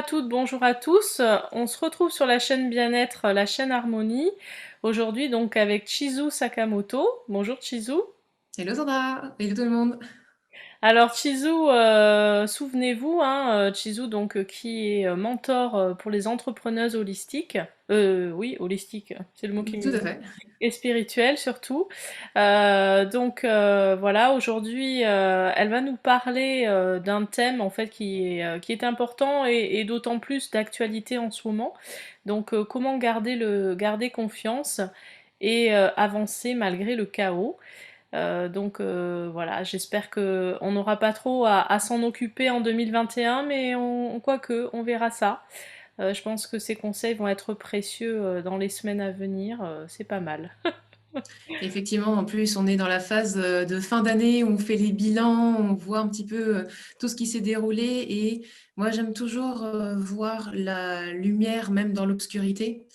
à toutes, bonjour à tous. On se retrouve sur la chaîne Bien-être, la chaîne Harmonie. Aujourd'hui donc avec Chizu Sakamoto. Bonjour Chizu. Hello Sandra, hello tout le monde. Alors Chizu, souvenez-vous, hein, Chizu donc qui est mentor pour les entrepreneuses holistiques. Oui, holistique, c'est le mot qui Tout me à fait. et spirituel surtout. Voilà, aujourd'hui, elle va nous parler d'un thème en fait qui est important et d'autant plus d'actualité en ce moment. Comment garder confiance et avancer malgré le chaos. Voilà, j'espère que on n'aura pas trop à s'en occuper en 2021, mais quoique, on verra ça. Je pense que ces conseils vont être précieux dans les semaines à venir, c'est pas mal. Effectivement, en plus, on est dans la phase de fin d'année où on fait les bilans, on voit un petit peu tout ce qui s'est déroulé. Et moi, j'aime toujours voir la lumière même dans l'obscurité,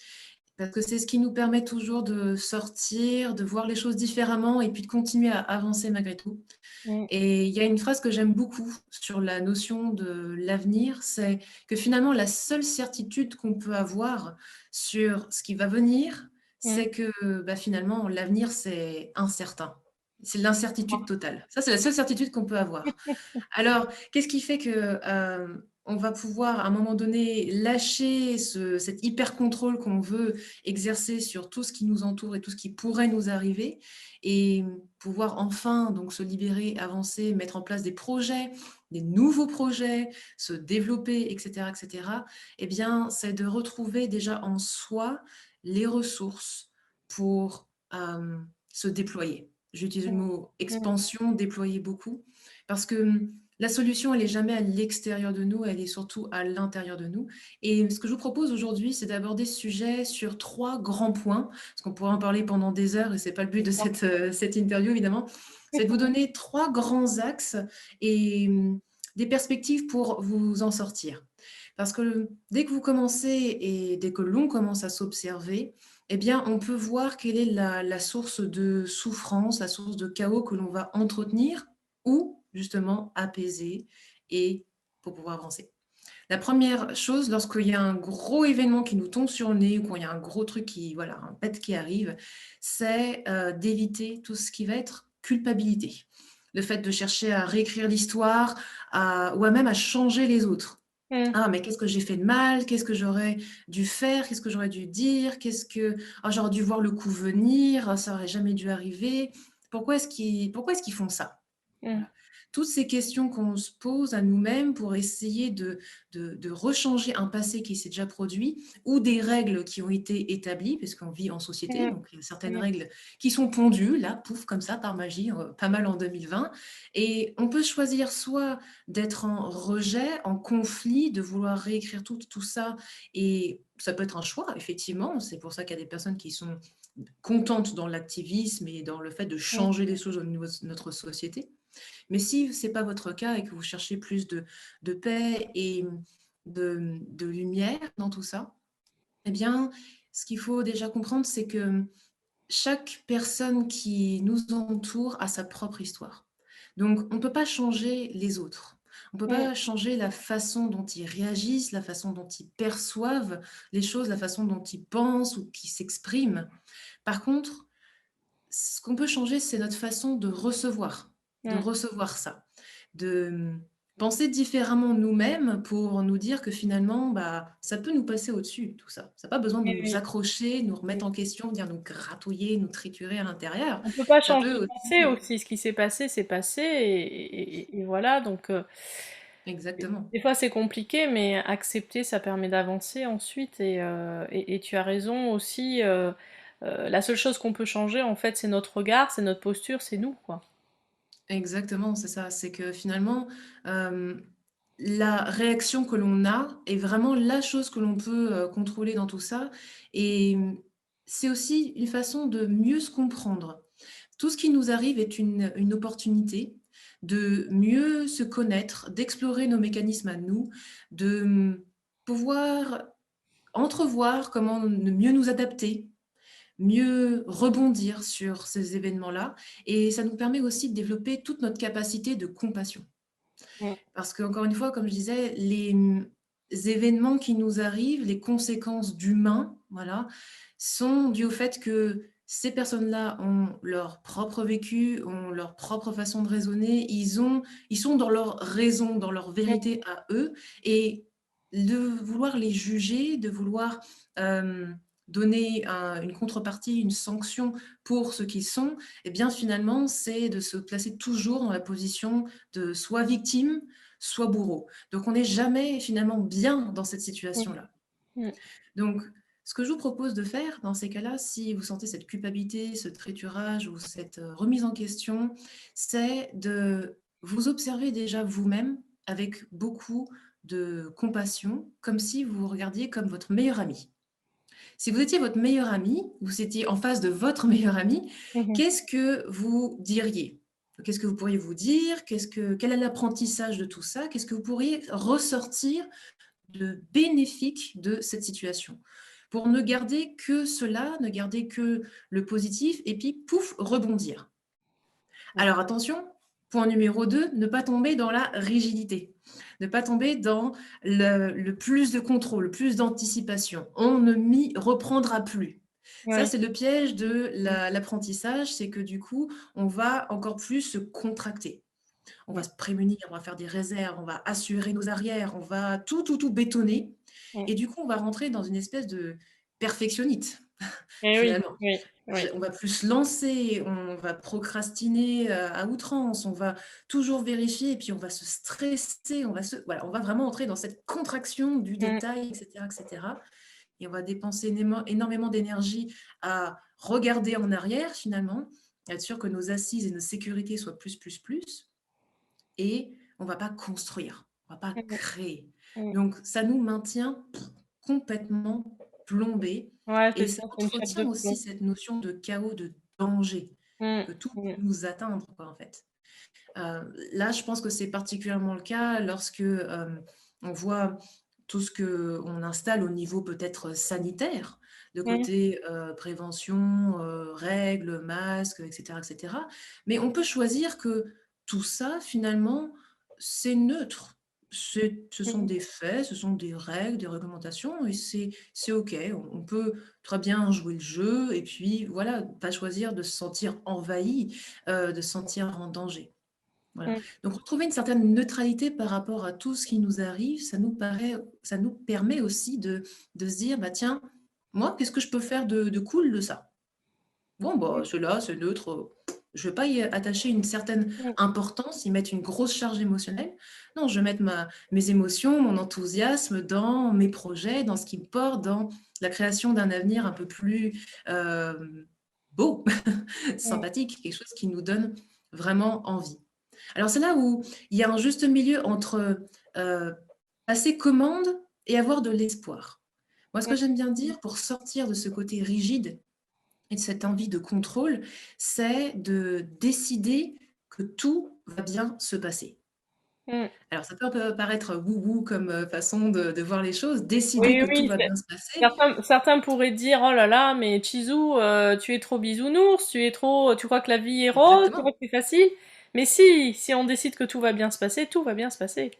parce que c'est ce qui nous permet toujours de sortir, de voir les choses différemment et puis de continuer à avancer malgré tout. Mm, Et il y a une phrase que j'aime beaucoup sur la notion de l'avenir, c'est que finalement, la seule certitude qu'on peut avoir sur ce qui va venir, mm. c'est que finalement, l'avenir, c'est incertain. C'est l'incertitude totale. Ça, c'est la seule certitude qu'on peut avoir. Alors, qu'est-ce qui fait que on va pouvoir à un moment donné lâcher cet hyper contrôle qu'on veut exercer sur tout ce qui nous entoure et tout ce qui pourrait nous arriver et pouvoir enfin donc se libérer, avancer, mettre en place des projets, des nouveaux projets, se développer, etc., etc. Eh bien, c'est de retrouver déjà en soi les ressources pour se déployer. J'utilise le Mm, mot mm. expansion, déployer beaucoup, parce que la solution, elle n'est jamais à l'extérieur de nous, elle est surtout à l'intérieur de nous. Et ce que je vous propose aujourd'hui, c'est d'aborder ce sujet sur trois grands points, parce qu'on pourrait en parler pendant des heures, et ce n'est pas le but de cette interview, évidemment. C'est de vous donner trois grands axes et des perspectives pour vous en sortir. Parce que dès que vous commencez et dès que l'on commence à s'observer, eh bien, on peut voir quelle est la source de souffrance, la source de chaos que l'on va entretenir ou justement apaiser et pour pouvoir avancer. La première chose, lorsqu'il y a un gros événement qui nous tombe sur le nez ou quand il y a un gros truc qui, voilà, un pet qui arrive, c'est d'éviter tout ce qui va être culpabilité. Le fait de chercher à réécrire l'histoire ou à même à changer les autres. Mm. Ah, mais qu'est-ce que j'ai fait de mal? Qu'est-ce que j'aurais dû faire? Qu'est-ce que j'aurais dû dire? J'aurais dû voir le coup venir, ça aurait jamais dû arriver. Pourquoi est-ce qu'ils font ça? Mm. Voilà. Toutes ces questions qu'on se pose à nous-mêmes pour essayer de rechanger un passé qui s'est déjà produit ou des règles qui ont été établies, puisqu'on vit en société, Mm. donc il y a certaines Mm. règles qui sont pondues, là, pouf, comme ça, par magie, pas mal en 2020. Et on peut choisir soit d'être en rejet, en conflit, de vouloir réécrire tout ça. Et ça peut être un choix, effectivement. C'est pour ça qu'il y a des personnes qui sont contentes dans l'activisme et dans le fait de Mm. changer les choses au niveau de notre société. Mais si ce n'est pas votre cas et que vous cherchez plus de paix et de lumière dans tout ça, eh bien, ce qu'il faut déjà comprendre, c'est que chaque personne qui nous entoure a sa propre histoire. Donc, on ne peut pas changer les autres. On ne peut Mm. pas changer la façon dont ils réagissent, la façon dont ils perçoivent les choses, la façon dont ils pensent ou qu'ils s'expriment. Par contre, ce qu'on peut changer, c'est notre façon de Mm. recevoir ça, de penser différemment nous-mêmes pour nous dire que finalement, ça peut nous passer au-dessus, tout ça. Ça n'a pas besoin de Oui, nous oui. accrocher, nous remettre en question, venir nous gratouiller, nous triturer à l'intérieur. On peut pas Ça changer peut le passé aussi... aussi. Ce qui s'est passé, c'est passé et voilà. Exactement. Des fois, c'est compliqué, mais accepter, ça permet d'avancer ensuite. Et tu as raison aussi. La seule chose qu'on peut changer, en fait, c'est notre regard, c'est notre posture, c'est nous, quoi. Exactement, c'est ça. C'est que finalement, la réaction que l'on a est vraiment la chose que l'on peut contrôler dans tout ça. Et c'est aussi une façon de mieux se comprendre. Tout ce qui nous arrive est une opportunité de mieux se connaître, d'explorer nos mécanismes à nous, de pouvoir entrevoir comment mieux nous adapter, mieux rebondir sur ces événements-là. Et ça nous permet aussi de développer toute notre capacité de compassion. Mm. Parce qu'encore une fois, comme je disais, événements qui nous arrivent, les conséquences d'humains, voilà, sont dues au fait que ces personnes-là ont leur propre vécu, ont leur propre façon de raisonner, ils sont dans leur raison, dans leur Mmh. vérité à eux, et de vouloir les juger, de vouloir donner une contrepartie, une sanction pour ce qu'ils sont, eh bien finalement, c'est de se placer toujours dans la position de soit victime, soit bourreau. Donc on n'est jamais finalement bien dans cette Mmh. situation-là. Mmh. Donc ce que je vous propose de faire dans ces cas-là, si vous sentez cette culpabilité, ce triturage ou cette remise en question, c'est de vous observer déjà vous-même avec beaucoup de compassion, comme si vous vous regardiez comme votre meilleur ami. Si vous étiez votre meilleur ami, vous étiez en face de votre meilleur ami, Mmh. qu'est-ce que vous diriez? Qu'est-ce que vous pourriez vous dire? Quel est l'apprentissage de tout ça? Qu'est-ce que vous pourriez ressortir de bénéfique de cette situation? Pour ne garder que cela, ne garder que le positif et puis pouf, rebondir. Ouais. Alors attention, point numéro 2, ne pas tomber dans la rigidité. Ne pas tomber dans le plus de contrôle, le plus d'anticipation. On ne m'y reprendra plus. Ça, Ouais. c'est le piège de Mmh. l'apprentissage, c'est que du coup, on va encore plus se contracter. On va Ouais. se prémunir, on va faire des réserves, on va assurer nos arrières, on va tout bétonner. Mmh. Et du coup, on va rentrer dans une espèce de perfectionnite, Et oui, finalement. oui, oui. On va plus se lancer, on va procrastiner, à outrance, on va toujours vérifier et puis on va se stresser, voilà, on va vraiment entrer dans cette contraction du Mmh. détail et cetera et on va dépenser énormément d'énergie à regarder en arrière finalement, être sûr que nos assises et nos sécurités soient plus et on va pas construire, on va pas Mmh. créer. Mmh. Donc ça nous maintient complètement plombés Ouais, et c'est ça ça, c'est une chape entretient de aussi plomb. cette notion de chaos, de danger, Mmh. que tout peut Mmh. nous atteindre quoi, en fait. Là, je pense que c'est particulièrement le cas lorsque, on voit tout ce qu'on installe au niveau peut-être sanitaire, de Mmh. côté, prévention, règles, masques, et cetera. Mais on peut choisir que tout ça, finalement, c'est neutre. Ce sont Mmh. des faits, ce sont des règles, des réglementations et c'est OK. On peut très bien jouer le jeu et puis voilà, pas choisir de se sentir envahi, de se sentir en danger. Voilà. Mmh. Donc retrouver une certaine neutralité par rapport à tout ce qui nous arrive, ça nous permet aussi de se dire: «Bah, tiens, moi, qu'est-ce que je peux faire de cool de ça? Bon, bah, Mmh. ceux-là, c'est neutre, je ne vais pas y attacher une certaine Mmh. importance, y mettre une grosse charge émotionnelle. Non, je vais mettre mes émotions, mon enthousiasme dans mes projets, dans ce qui me porte, dans la création d'un avenir un peu plus, beau, Mmh. sympathique, quelque chose qui nous donne vraiment envie». Alors c'est là où il y a un juste milieu entre, passer commande et avoir de l'espoir. Moi, ce Mmh. que j'aime bien dire pour sortir de ce côté rigide et de cette envie de contrôle, c'est de décider que tout va bien se passer. Mmh. Alors ça peut un peu paraître wou-wou comme, façon de voir les choses, décider Oui, que tout oui, va c'est bien se passer. certains pourraient dire: «Oh là là, mais Tchizou, tu es trop bisounours, tu crois que la vie est rose, tu crois Exactement, que c'est facile?» Mais si on décide que tout va bien se passer, tout va bien se passer.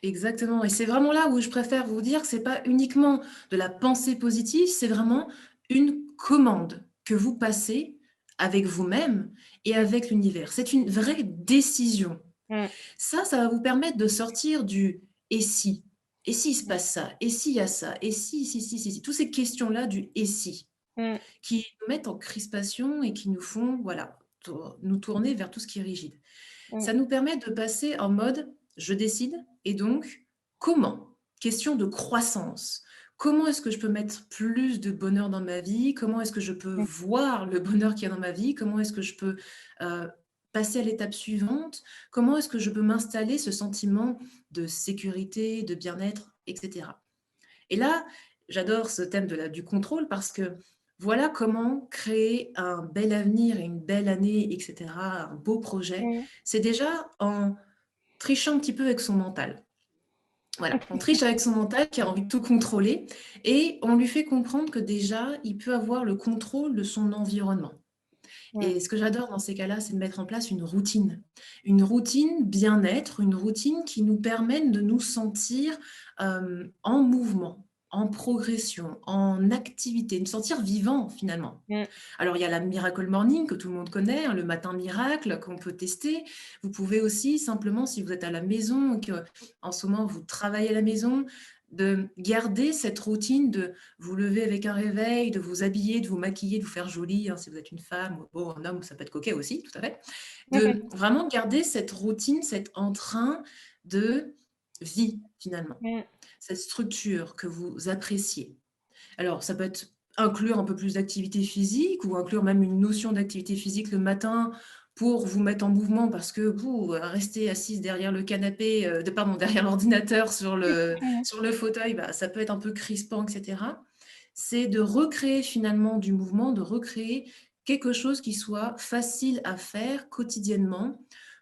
exactement et c'est vraiment là où je préfère vous dire que c'est pas uniquement de la pensée positive, c'est vraiment une commande que vous passez avec vous-même et Mmh. avec l'univers. C'est une vraie décision. Mmh. Ça va vous permettre de sortir du «et si?» «Et s'il se Mmh. passe ça? Et s'il y a ça? Et si?» Toutes ces questions-là du «et si?» Mmh. qui nous mettent en crispation et qui nous font, voilà, nous tourner vers tout ce qui est rigide. Mmh. Ça nous permet de passer en mode «je décide» et donc comment? Question de croissance. Comment est-ce que je peux mettre plus de bonheur dans ma vie? Comment est-ce que je peux Mmh. voir le bonheur qu'il y a dans ma vie? Comment est-ce que je peux, passer à l'étape suivante? Comment est-ce que je peux m'installer ce sentiment de sécurité, de bien-être et cetera? Et là, j'adore ce thème du contrôle parce que voilà comment créer un bel avenir et une belle année, et cetera, un beau projet. Mmh. C'est déjà en trichant un petit peu avec son mental. Voilà, on triche avec son mental qui a envie de tout contrôler et on lui fait comprendre que déjà, il peut avoir le contrôle de son environnement. Mmh. Et ce que j'adore dans ces cas-là, c'est de mettre en place une routine. Une routine bien-être, une routine qui nous permette de nous sentir, en mouvement, en progression, en activité, de nous sentir vivants finalement. Mmh. Alors il y a la Miracle Morning que tout le monde connaît, hein, le matin miracle qu'on peut tester. Vous pouvez aussi simplement, si vous êtes à la maison et qu'en ce moment vous travaillez à la maison, de garder cette routine de vous lever avec un réveil, de vous habiller, de vous maquiller, de vous faire jolie, hein, si vous êtes une femme ou bon, un homme, ça peut être coquet aussi, tout à fait. De vraiment garder cette routine, cet entrain de vie finalement, Mmh. cette structure que vous appréciez. Alors, ça peut être inclure un peu plus d'activité physique ou inclure même une notion d'activité physique le matin pour vous mettre en mouvement parce que vous restez assise derrière le canapé, pardon, derrière l'ordinateur Mmh. sur le fauteuil, bah, ça peut être un peu crispant, et cetera. C'est de recréer finalement du mouvement, de recréer quelque chose qui soit facile à faire quotidiennement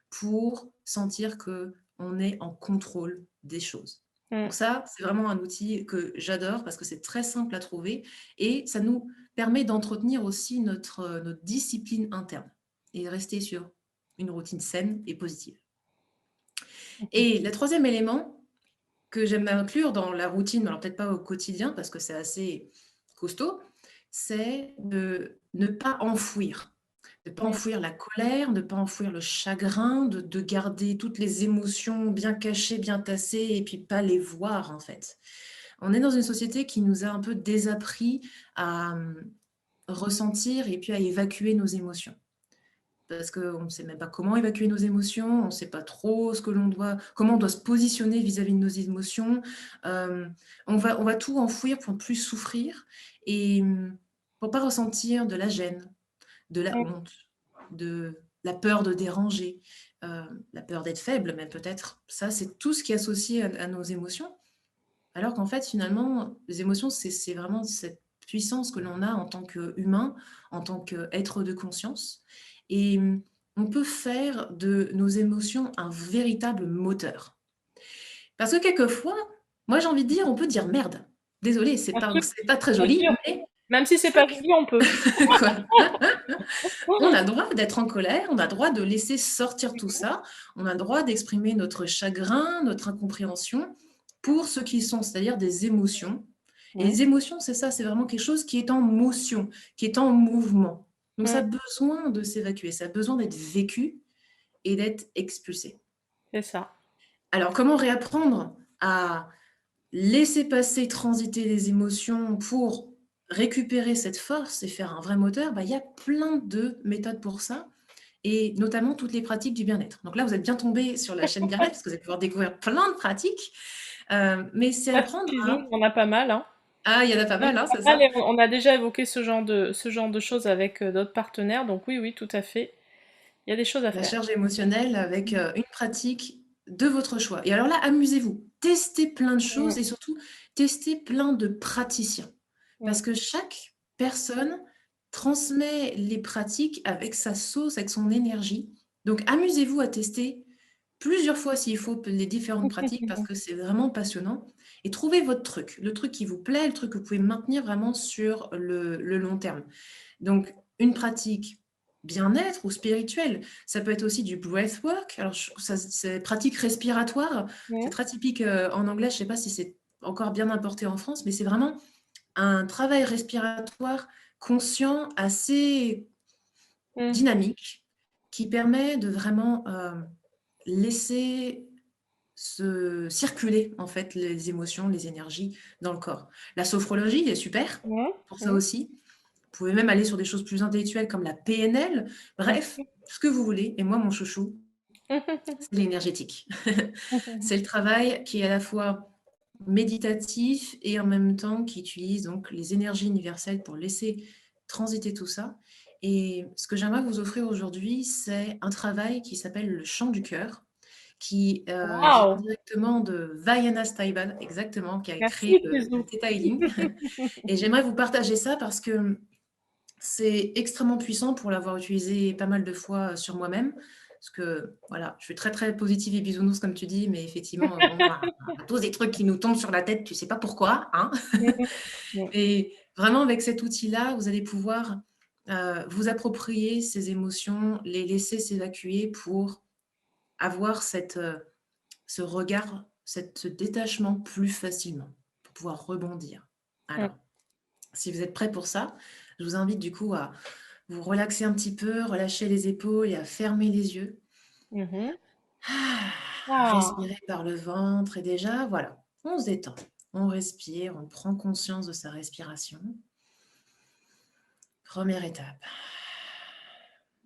pour sentir que on est en contrôle des choses. Mmh. Donc ça, c'est vraiment un outil que j'adore parce que c'est très simple à trouver et ça nous permet d'entretenir aussi notre discipline interne et rester sur une routine saine et positive. Mmh. Et le troisième élément que j'aime inclure dans la routine, alors peut-être pas au quotidien parce que c'est assez costaud, c'est de ne pas enfouir. Ne pas Mmh. enfouir la colère, ne pas enfouir le chagrin, de garder toutes les émotions bien cachées, bien tassées et puis pas les voir en fait. On est dans une société qui nous a un peu désappris à ressentir et puis à évacuer nos émotions. Parce qu'on ne sait même pas comment évacuer nos émotions, on ne sait pas trop comment on doit se positionner vis-à-vis de nos émotions. Euh, on va tout enfouir pour ne plus souffrir et pour pas ressentir de la gêne, de la Mmh. honte, de la peur de déranger, la peur d'être faible même peut-être. Ça, c'est tout ce qui est associé à nos émotions. Alors qu'en fait, finalement, les émotions, c'est vraiment cette puissance que l'on a en tant qu'humain, en tant qu'être de conscience. Et on peut faire de nos émotions un véritable moteur. Parce que quelquefois, moi j'ai envie de dire, on peut dire merde. Désolée, Bien sûr, c'est pas très bien joli, sûr. mais Même si c'est pas joli, on peut. quoi. On a le droit d'être en colère, on a le droit de laisser sortir tout ça, on a le droit d'exprimer notre chagrin, notre incompréhension pour ce qu'ils sont, c'est-à-dire des émotions. Et Mmh. les émotions, c'est ça, c'est vraiment quelque chose qui est en motion, qui est en mouvement. Donc ça Mmh. a besoin de s'évacuer, ça a besoin d'être vécu et d'être expulsé. C'est ça. Alors comment réapprendre à laisser passer, transiter les émotions pour récupérer cette force et faire un vrai moteur? Bah, il y a plein de méthodes pour ça et notamment toutes les pratiques du bien-être. Donc là, vous êtes bien tombé sur la chaîne bien-être parce que vous allez pouvoir découvrir plein de pratiques, mais c'est Pas apprendre suffisant, à il y en a pas mal, hein. ah, il y en a pas Il y en mal, hein, a c'est pas mal ça? et on a déjà évoqué ce genre de choses avec, d'autres partenaires, donc oui, oui, tout à fait. Il y a des choses à La faire. charge émotionnelle avec, une pratique de votre choix et alors là, amusez-vous, testez plein de choses Mmh. et surtout testez plein de praticiens. Mmh. Parce que chaque personne transmet les pratiques avec sa sauce, avec son énergie. Donc amusez-vous à tester plusieurs fois s'il faut les différentes pratiques parce que c'est vraiment passionnant et trouvez votre truc, le truc qui vous plaît, le truc que vous pouvez maintenir vraiment sur le long terme. Donc une pratique bien-être ou spirituelle, ça peut être aussi du breathwork. Alors ça c'est pratique respiratoire, c'est Mmh. très typique, en anglais, je ne sais pas si c'est encore bien importé en France, mais c'est vraiment un travail respiratoire conscient, assez Mmh. dynamique, qui permet de vraiment, laisser se circuler, en fait, les émotions, les énergies dans le corps. La sophrologie est super Mmh. pour ça Mmh. aussi. Vous pouvez même aller sur des choses plus intellectuelles comme la PNL. Bref, ce que vous voulez et moi, mon chouchou, c'est l'énergétique. C'est le travail qui est à la fois méditatif et en même temps qui utilise donc les énergies universelles pour laisser transiter tout ça. Et ce que j'aimerais vous offrir aujourd'hui, c'est un travail qui s'appelle le chant du cœur, qui vient Waouh! directement de Vaiana Stibal, exactement, qui a créé Merci le Kuzou. Theta Healing. Et j'aimerais vous partager ça parce que c'est extrêmement puissant pour l'avoir utilisé pas mal de fois sur moi-même. Parce que voilà, je suis très très positive et bisounours comme tu dis, mais effectivement, bon, on a tous des trucs qui nous tombent sur la tête, tu sais pas pourquoi, hein. Mmh. Mmh. Et vraiment avec cet outil-là, vous allez pouvoir vous approprier ces émotions, les laisser s'évacuer pour avoir ce regard, ce détachement plus facilement, pour pouvoir rebondir. Mmh. Alors, si vous êtes prêts pour ça, je vous invite du coup à vous relaxer un petit peu, relâcher les épaules et à fermer les yeux. Mmh. Ah, Ah! respirer par le ventre et déjà, voilà, on se détend. On respire, on prend conscience de sa respiration. Première étape,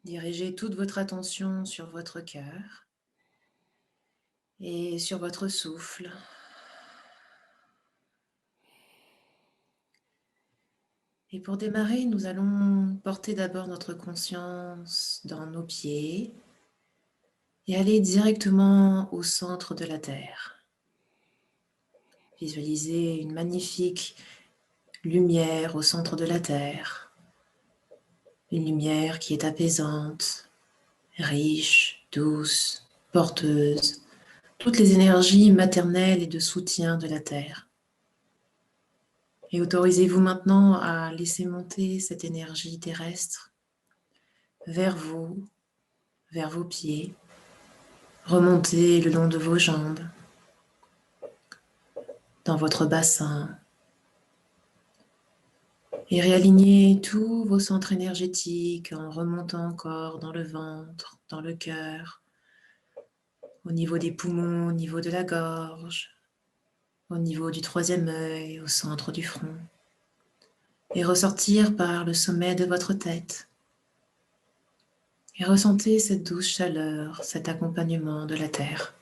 dirigez toute votre attention sur votre cœur et sur votre souffle. Et pour démarrer, nous allons porter d'abord notre conscience dans nos pieds et aller directement au centre de la Terre. Visualisez une magnifique lumière au centre de la Terre, une lumière qui est apaisante, riche, douce, porteuse, toutes les énergies maternelles et de soutien de la Terre. Et autorisez-vous maintenant à laisser monter cette énergie terrestre vers vous, vers vos pieds, remonter le long de vos jambes, dans votre bassin, et réaligner tous vos centres énergétiques en remontant encore dans le ventre, dans le cœur, au niveau des poumons, au niveau de la gorge, au niveau du troisième œil, au centre du front, et ressortir par le sommet de votre tête. Et ressentez cette douce chaleur, cet accompagnement de la terre,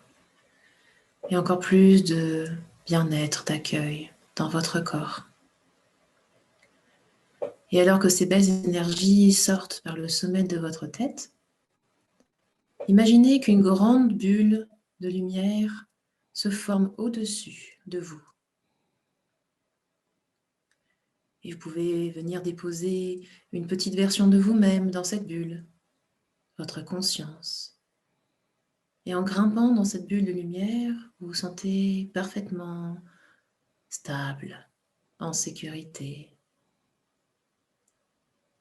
et encore plus de bien-être, d'accueil dans votre corps. Et alors que ces belles énergies sortent par le sommet de votre tête, imaginez qu'une grande bulle de lumière se forme au-dessus de vous. Et vous pouvez venir déposer une petite version de vous-même dans cette bulle, votre conscience. Et en grimpant dans cette bulle de lumière, vous vous sentez parfaitement stable, en sécurité.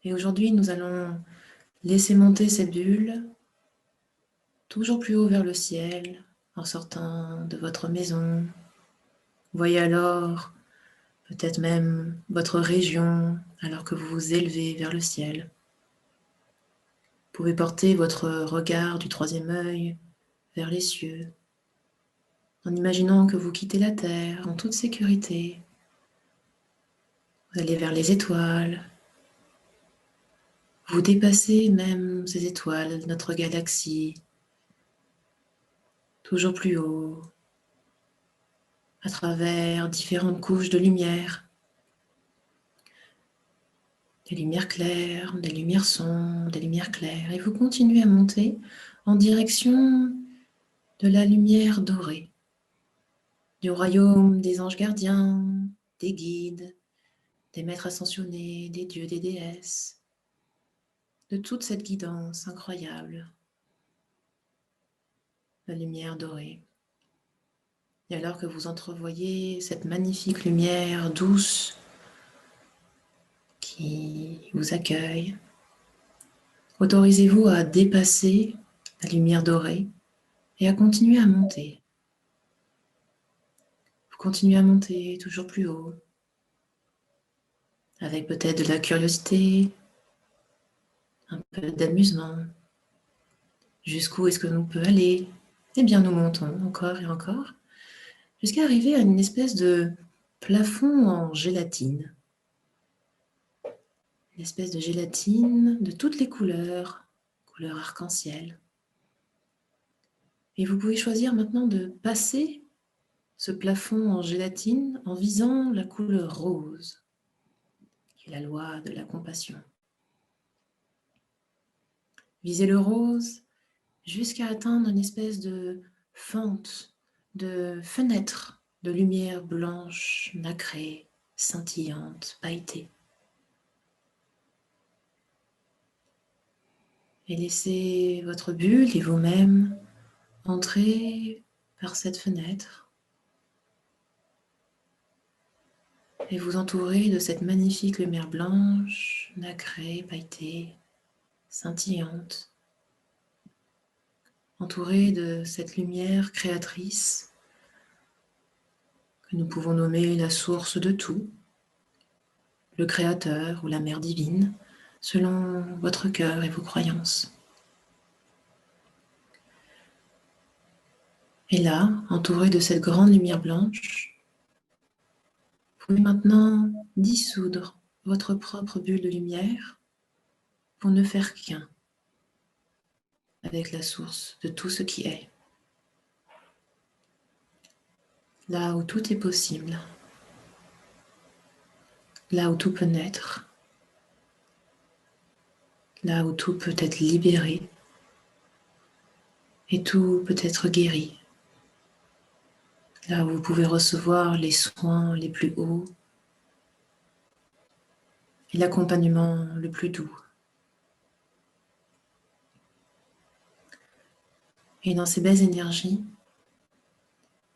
Et aujourd'hui, nous allons laisser monter cette bulle toujours plus haut vers le ciel, en sortant de votre maison. Vous voyez alors peut-être même votre région, alors que vous vous élevez vers le ciel. Vous pouvez porter votre regard du troisième œil vers les cieux, en imaginant que vous quittez la terre en toute sécurité. Vous allez vers les étoiles. Vous dépassez même ces étoiles, notre galaxie, toujours plus haut, à travers différentes couches de lumière. Des lumières claires, des lumières sombres, des lumières claires. Et vous continuez à monter en direction de la lumière dorée, du royaume des anges gardiens, des guides, des maîtres ascensionnés, des dieux, des déesses, de toute cette guidance incroyable, la lumière dorée. Et alors que vous entrevoyez cette magnifique lumière douce qui vous accueille, autorisez-vous à dépasser la lumière dorée et à continuer à monter. Vous continuez à monter toujours plus haut, avec peut-être de la curiosité, un peu d'amusement. Jusqu'où est-ce que l'on peut aller? Eh bien, nous montons encore et encore, jusqu'à arriver à une espèce de plafond en gélatine. Une espèce de gélatine de toutes les couleurs, couleur arc-en-ciel. Et vous pouvez choisir maintenant de passer ce plafond en gélatine en visant la couleur rose, qui est la loi de la compassion. Visez le rose jusqu'à atteindre une espèce de fente, de fenêtre de lumière blanche, nacrée, scintillante, pailletée. Et laissez votre bulle et vous-même entrer par cette fenêtre. Et vous entourez de cette magnifique lumière blanche, nacrée, pailletée, scintillante, entourée de cette lumière créatrice que nous pouvons nommer la source de tout, le Créateur ou la Mère divine, selon votre cœur et vos croyances. Et là, entouré de cette grande lumière blanche, vous pouvez maintenant dissoudre votre propre bulle de lumière pour ne faire qu'un avec la source de tout ce qui est. Là où tout est possible, là où tout peut naître, là où tout peut être libéré et tout peut être guéri, là où vous pouvez recevoir les soins les plus hauts et l'accompagnement le plus doux. Et dans ces belles énergies,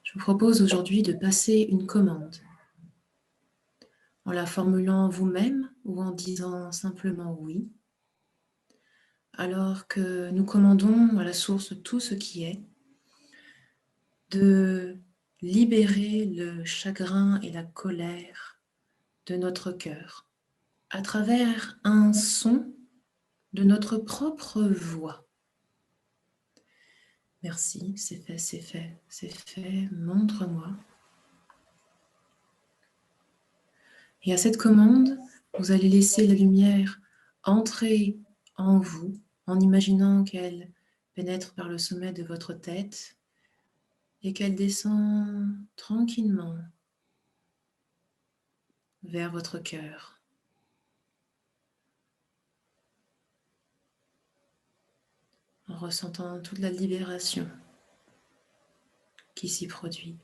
je vous propose aujourd'hui de passer une commande en la formulant vous-même ou en disant simplement oui, alors que nous commandons à la source tout ce qui est de libérer le chagrin et la colère de notre cœur à travers un son de notre propre voix. Merci, c'est fait, c'est fait, c'est fait, montre-moi. Et à cette commande, vous allez laisser la lumière entrer en vous en imaginant qu'elle pénètre par le sommet de votre tête et qu'elle descend tranquillement vers votre cœur. En ressentant toute la libération qui s'y produit.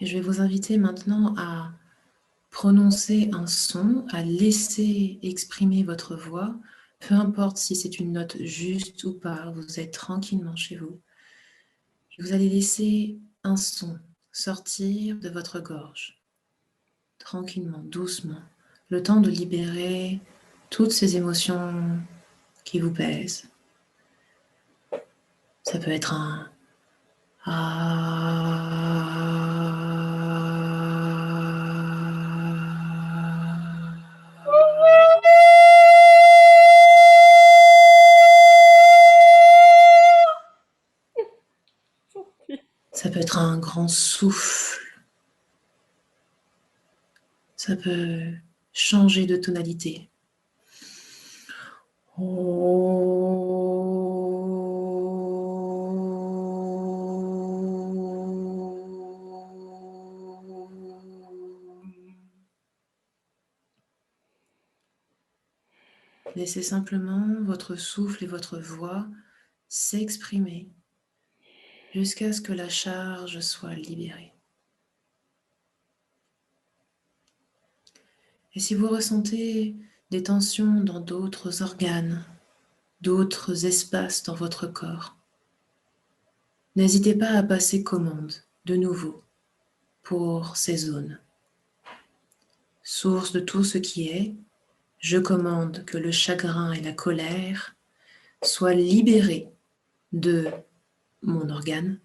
Et je vais vous inviter maintenant à prononcer un son, à laisser exprimer votre voix, peu importe si c'est une note juste ou pas, vous êtes tranquillement chez vous. Et vous allez laisser un son sortir de votre gorge, tranquillement, doucement, le temps de libérer toutes ces émotions qui vous pèsent. Ça peut être un ça peut être un grand souffle. Ça peut changer de tonalité. Laissez simplement votre souffle et votre voix s'exprimer jusqu'à ce que la charge soit libérée. Et si vous ressentez des tensions dans d'autres organes, d'autres espaces dans votre corps, n'hésitez pas à passer commande de nouveau pour ces zones. Source de tout ce qui est, je commande que le chagrin et la colère soient libérés de mon organe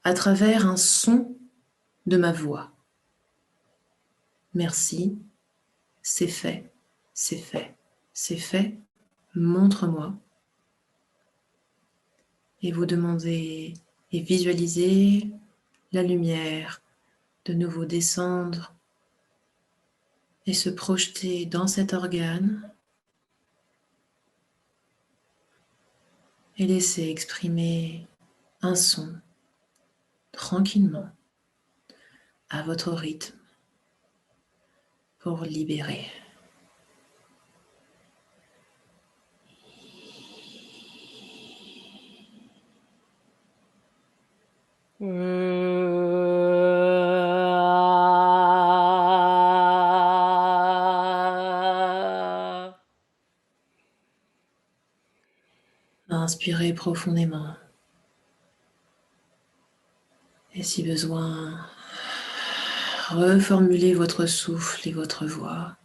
à travers un son de ma voix. Merci, c'est fait, c'est fait, c'est fait, montre-moi. Et vous demandez et visualisez la lumière de nouveau descendre et se projeter dans cet organe et laisser exprimer un son tranquillement à votre rythme pour libérer. Inspirez profondément et si besoin, Reformulez votre souffle et votre voix.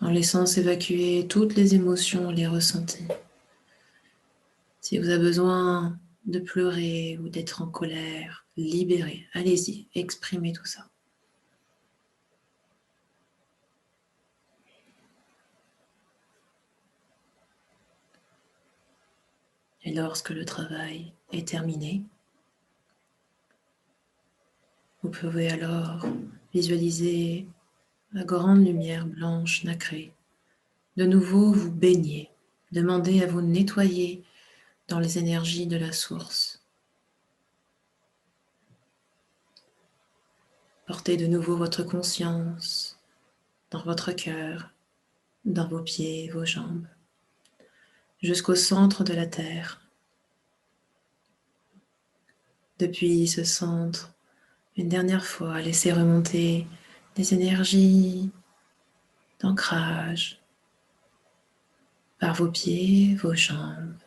En laissant s'évacuer toutes les émotions, les ressentis. Si vous avez besoin de pleurer ou d'être en colère, libérez, allez-y, exprimez tout ça. Et lorsque le travail est terminé, vous pouvez alors visualiser la grande lumière blanche nacrée. De nouveau, vous baignez. Demandez à vous nettoyer dans les énergies de la source. Portez de nouveau votre conscience dans votre cœur, dans vos pieds, vos jambes, jusqu'au centre de la Terre. Depuis ce centre, une dernière fois, laissez remonter des énergies d'ancrage par vos pieds, vos jambes,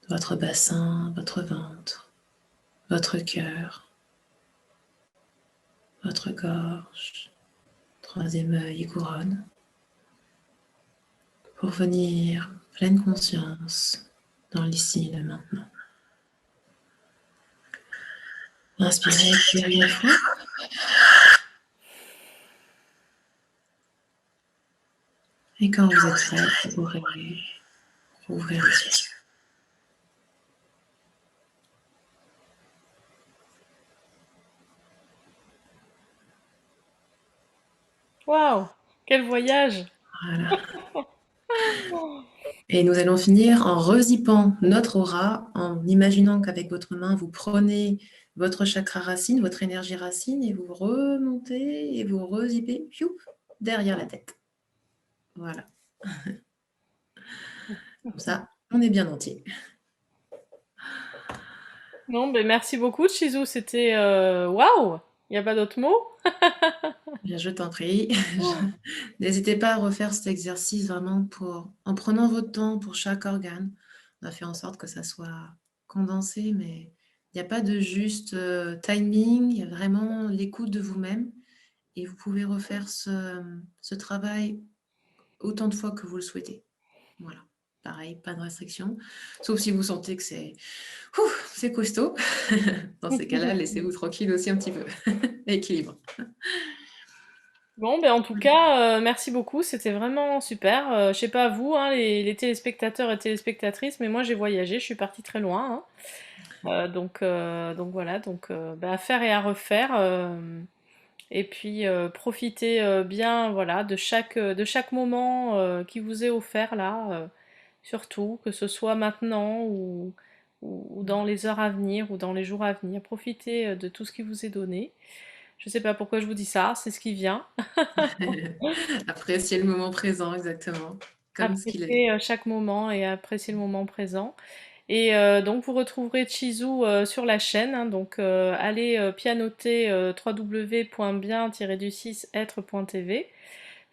votre bassin, votre ventre, votre cœur, votre gorge, troisième œil et couronne, pour venir pleine conscience dans l'ici et le maintenant. Inspirez une dernière fois. Et quand vous êtes prêt, vous pourrez rouvrir les yeux. Waouh! Quel voyage! Voilà. Et nous allons finir en rezippant notre aura, en imaginant qu'avec votre main, vous prenez votre chakra racine, votre énergie racine, et vous remontez et vous rezippez derrière la tête. Voilà. Comme ça, on est bien entier. Non, ben merci beaucoup, Chizou. C'était waouh! Il n'y a pas d'autre mot? Bien, je t'en prie. N'hésitez pas à refaire cet exercice vraiment en prenant votre temps pour chaque organe. On a fait en sorte que ça soit condensé, mais il n'y a pas de juste timing, il y a vraiment l'écoute de vous-même et vous pouvez refaire ce travail autant de fois que vous le souhaitez. Voilà. Pareil, pas de restriction, sauf si vous sentez que c'est costaud. Dans ces cas-là, laissez-vous tranquille aussi un petit peu. Équilibre. Bon, ben en tout cas, merci beaucoup. C'était vraiment super. Je sais pas vous, hein, les téléspectateurs et téléspectatrices, mais moi j'ai voyagé. Je suis partie très loin, hein. Donc voilà. Donc ben, à faire et à refaire. Et puis profitez bien, voilà, de chaque moment qui vous est offert là. Surtout, que ce soit maintenant ou dans les heures à venir ou dans les jours à venir. Profitez de tout ce qui vous est donné. Je sais pas pourquoi je vous dis ça, c'est ce qui vient. Apprécier le moment présent, exactement, comme ce qu'il est. Apprécier chaque moment et apprécier le moment présent. Et donc vous retrouverez Chizou sur la chaîne, hein, donc allez pianoter www.bien-du6être.tv.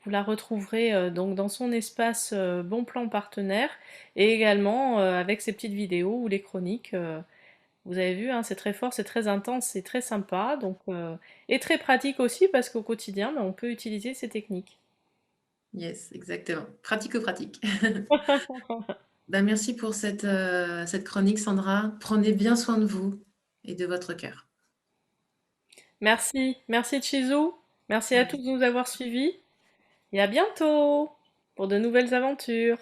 Vous la retrouverez donc dans son espace Bon Plan Partenaire et également avec ses petites vidéos ou les chroniques. Vous avez vu, hein, c'est très fort, c'est très intense, c'est très sympa, donc et très pratique aussi parce qu'au quotidien, ben, on peut utiliser ces techniques. Yes, exactement. Pratico-pratique. Ben, merci pour cette chronique, Sandra. Prenez bien soin de vous et de votre cœur. Merci, merci Chizou, merci à tous Allez. de nous avoir suivis et à bientôt pour de nouvelles aventures.